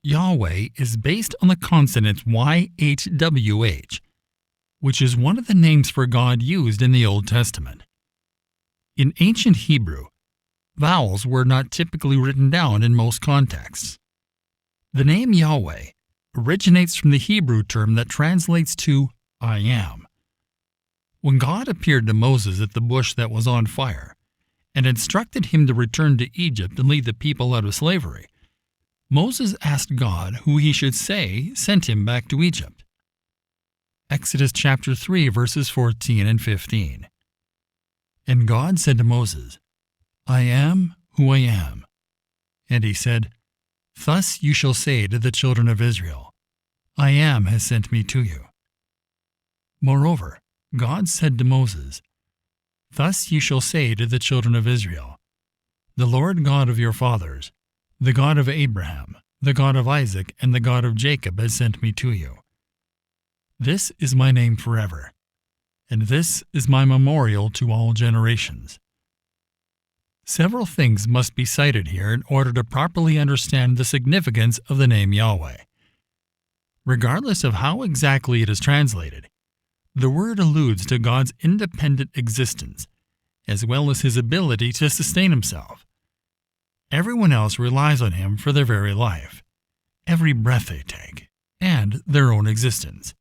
Yahweh is based on the consonant YHWH, which is one of the names for God used in the Old Testament. In ancient Hebrew, vowels were not typically written down in most contexts. The name Yahweh originates from the Hebrew term that translates to I am. When God appeared to Moses at the bush that was on fire and instructed him to return to Egypt and lead the people out of slavery, Moses asked God who he should say sent him back to Egypt. Exodus chapter 3 verses 14 and 15. And God said to Moses, I am who I am. And he said, Thus you shall say to the children of Israel, I am has sent me to you. Moreover, God said to Moses, Thus you shall say to the children of Israel, The Lord God of your fathers, the God of Abraham, the God of Isaac, and the God of Jacob has sent me to you. This is my name forever, and this is my memorial to all generations. Several things must be cited here in order to properly understand the significance of the name Yahweh. Regardless of how exactly it is translated, the word alludes to God's independent existence, as well as his ability to sustain himself. Everyone else relies on him for their very life, every breath they take, and their own existence.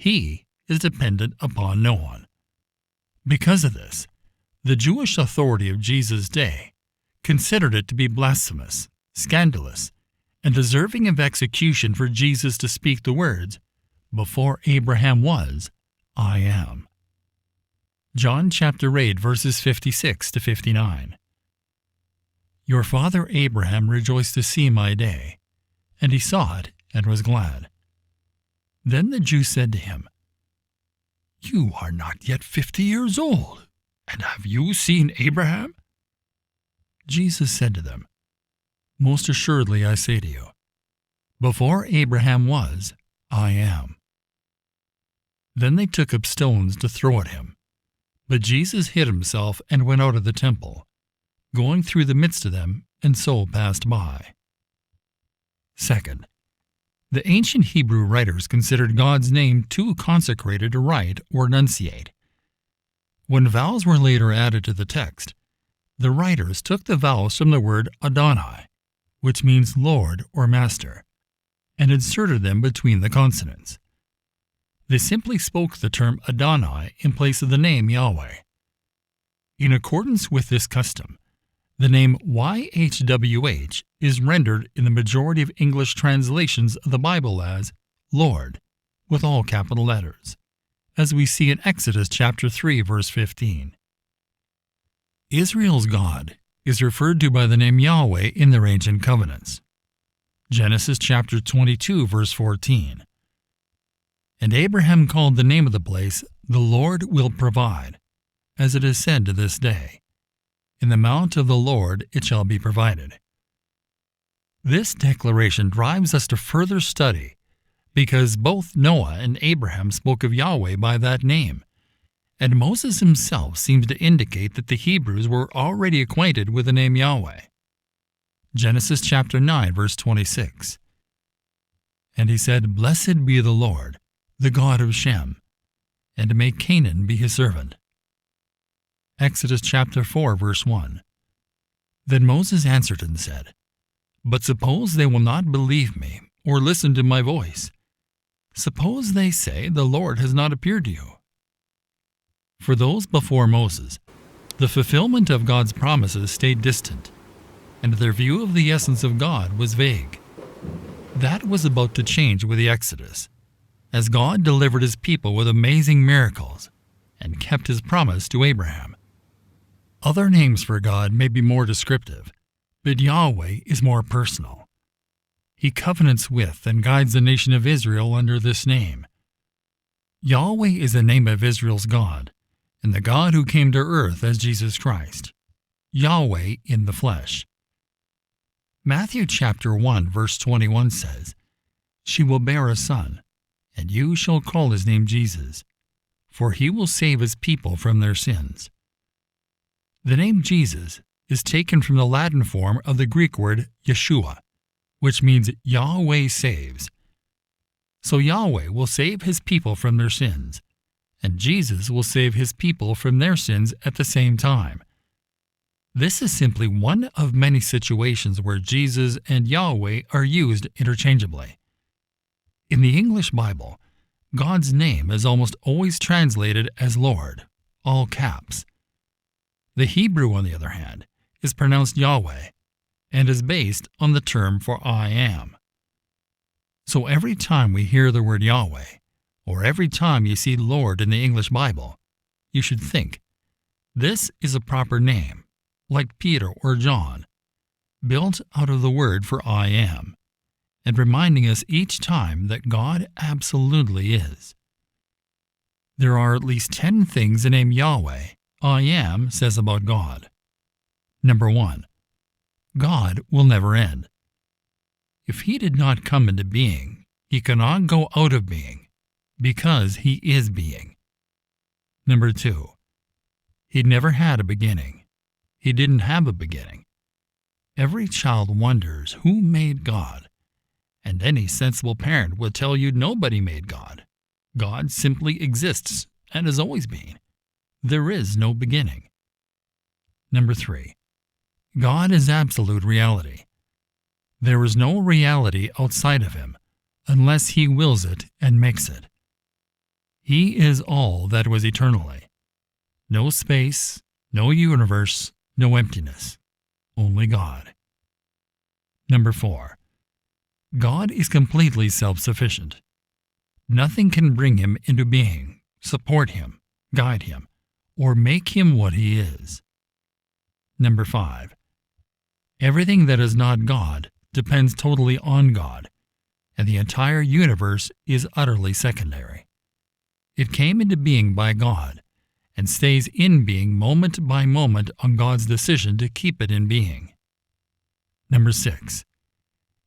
He is dependent upon no one. Because of this, the Jewish authority of Jesus' day considered it to be blasphemous, scandalous, and deserving of execution for Jesus to speak the words, Before Abraham was, I am. John chapter 8 verses 56 to 59. Your father Abraham rejoiced to see my day, and he saw it and was glad. Then the Jews said to him, You are not yet 50 years old, and have you seen Abraham? Jesus said to them, Most assuredly I say to you, before Abraham was, I am. Then they took up stones to throw at him. But Jesus hid himself and went out of the temple, going through the midst of them, and so passed by. Second, the ancient Hebrew writers considered God's name too consecrated to write or enunciate. When vowels were later added to the text, the writers took the vowels from the word Adonai, which means Lord or Master, and inserted them between the consonants. They simply spoke the term Adonai in place of the name Yahweh. In accordance with this custom, the name YHWH is rendered in the majority of English translations of the Bible as Lord, with all capital letters, as we see in Exodus chapter 3 verse 15. Israel's God is referred to by the name Yahweh in their ancient covenants. Genesis chapter 22 verse 14. And Abraham called the name of the place, The Lord will provide, as it is said to this day. In the mount of the Lord it shall be provided. This declaration drives us to further study, because both Noah and Abraham spoke of Yahweh by that name, and Moses himself seems to indicate that the Hebrews were already acquainted with the name Yahweh. Genesis chapter 9 verse 26. And he said, Blessed be the Lord, the God of Shem, and may Canaan be his servant. Exodus chapter 4 verse 1. Then Moses answered and said, But suppose they will not believe me or listen to my voice. Suppose they say, The Lord has not appeared to you. For those before Moses, the fulfillment of God's promises stayed distant, and their view of the essence of God was vague. That was about to change with the Exodus, as God delivered his people with amazing miracles and kept his promise to Abraham. Other names for God may be more descriptive, but Yahweh is more personal. He covenants with and guides the nation of Israel under this name. Yahweh is the name of Israel's God, and the God who came to earth as Jesus Christ, Yahweh in the flesh. Matthew chapter 1 verse 21 says, She will bear a son, and you shall call his name Jesus, for he will save his people from their sins. The name Jesus is taken from the Latin form of the Greek word Yeshua, which means Yahweh saves. So Yahweh will save his people from their sins, and Jesus will save his people from their sins at the same time. This is simply one of many situations where Jesus and Yahweh are used interchangeably. In the English Bible, God's name is almost always translated as Lord, all caps. The Hebrew, on the other hand, is pronounced Yahweh and is based on the term for I am. So every time we hear the word Yahweh, or every time you see Lord in the English Bible, you should think, this is a proper name, like Peter or John, built out of the word for I am, and reminding us each time that God absolutely is. There are at least 10 things the name Yahweh, I am, says about God. Number 1. God will never end. If he did not come into being, he cannot go out of being, because he is being. Number 2. He never had a beginning. He didn't have a beginning. Every child wonders who made God, and any sensible parent will tell you nobody made God. God simply exists and has always been. There is no beginning. Number 3. God is absolute reality. There is no reality outside of him unless he wills it and makes it. He is all that was eternally. No space, no universe, no emptiness. Only God. Number 4. God is completely self-sufficient. Nothing can bring him into being, support him, guide him, or make him what he is. Number 5. Everything that is not God depends totally on God, and the entire universe is utterly secondary. It came into being by God, and stays in being moment by moment on God's decision to keep it in being. Number 6.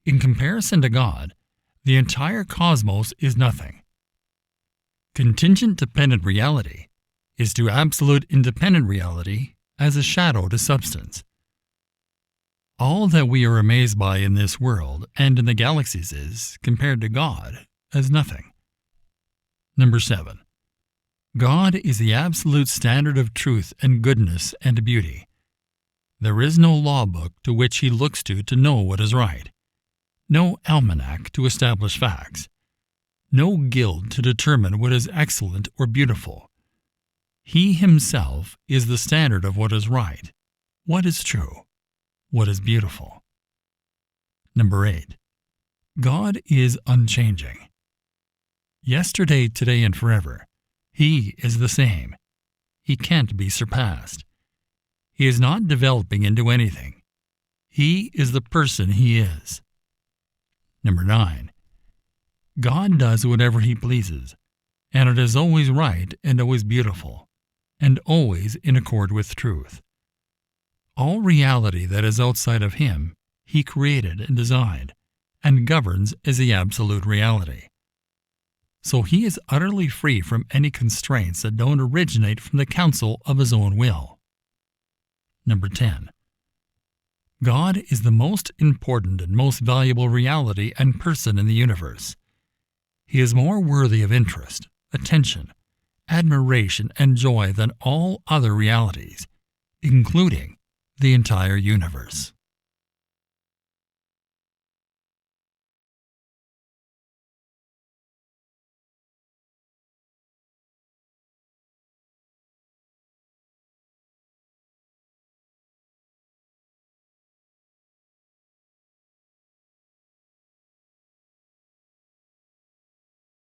In comparison to God, the entire cosmos is nothing. Contingent dependent reality is to absolute independent reality as a shadow to substance. All that we are amazed by in this world and in the galaxies is, compared to God, as nothing. Number 7. God is the absolute standard of truth and goodness and beauty. There is no law book to which he looks to know what is right, no almanac to establish facts, no guild to determine what is excellent or beautiful. He himself is the standard of what is right, what is true, what is beautiful. Number 8. God is unchanging. Yesterday, today, and forever, he is the same. He can't be surpassed. He is not developing into anything. He is the person he is. Number 9. God does whatever he pleases, and it is always right and always beautiful, and always in accord with truth. All reality that is outside of him, he created and designed, and governs as the absolute reality. So he is utterly free from any constraints that don't originate from the counsel of his own will. Number 10. God is the most important and most valuable reality and person in the universe. He is more worthy of interest, attention, admiration, and joy than all other realities, including the entire universe.